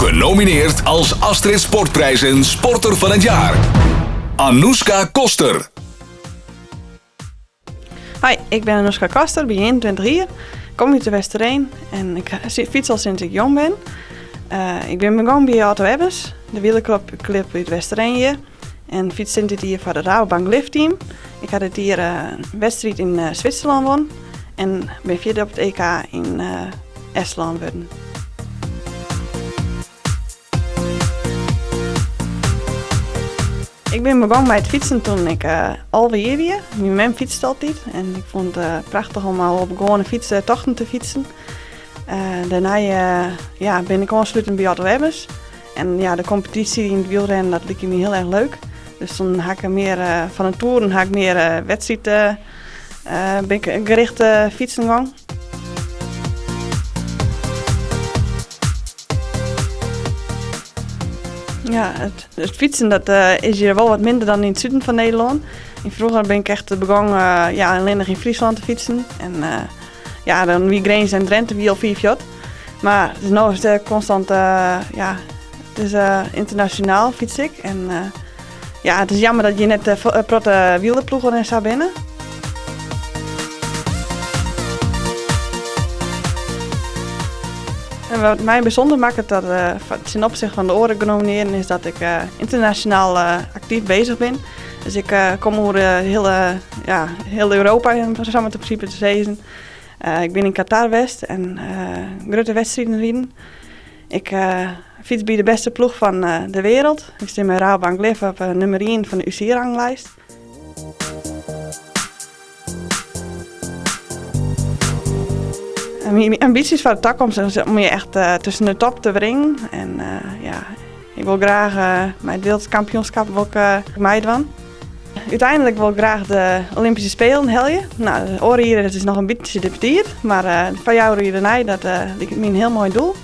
Genomineerd als Astrid Sportprijzen Sporter van het Jaar. Anouska Koster. Hoi, ik ben Anouska Koster, ben 21 jaar. Kom uit de Westereen en ik fiets al sinds ik jong ben. Ik ben begonnen bij Auto Ebbers, de wielerclub uit Westereen hier. En fiets sinds dit hier voor de Rabobank Liftteam. Ik had het hier een wedstrijd in Zwitserland won. En ben vierde op het EK in Estland worden. Ik ben begonnen bij het fietsen toen ik alweer weer. Mijn man fietste altijd en ik vond het prachtig om al op gewone fietsen tochten te fietsen. Daarna ben ik aansluitend bij Auto Ebbers. En ja, de competitie in het wielrennen, dat leek me heel erg leuk. Dus toen had ik meer van een toer, had ik meer wedstrijden, ben ik gerichte fietsen gang. Ja, het fietsen dat, is hier wel wat minder dan in het zuiden van Nederland. Vroeger ben ik echt begonnen alleen nog in Friesland te fietsen. En dan wie Greens en Drenthe wie al 5 jaar. Maar nu is het constant, het is internationaal fiets ik. En het is jammer dat je net protte wielerploegen en zo binnen. En wat mij bijzonder maakt dat ten opzichte van de oren genomineerd is dat ik internationaal actief bezig ben. Dus ik kom over heel Europa in principe te zezen. Ik ben in Qatar West en grote wedstrijden rijden. Ik fiets bij de beste ploeg van de wereld. Ik sta met Rabobank Lift op nummer 1 van de UCI-ranglijst. Mijn ambities voor de toekomst is om je echt tussen de top te brengen. En ik wil graag mijn wereldkampioenschap meedoen. Uiteindelijk wil ik graag de Olympische Spelen helden. Nou, de oren hier is nog een beetje gedeputeerd, maar van jou hier dat lijkt me een heel mooi doel.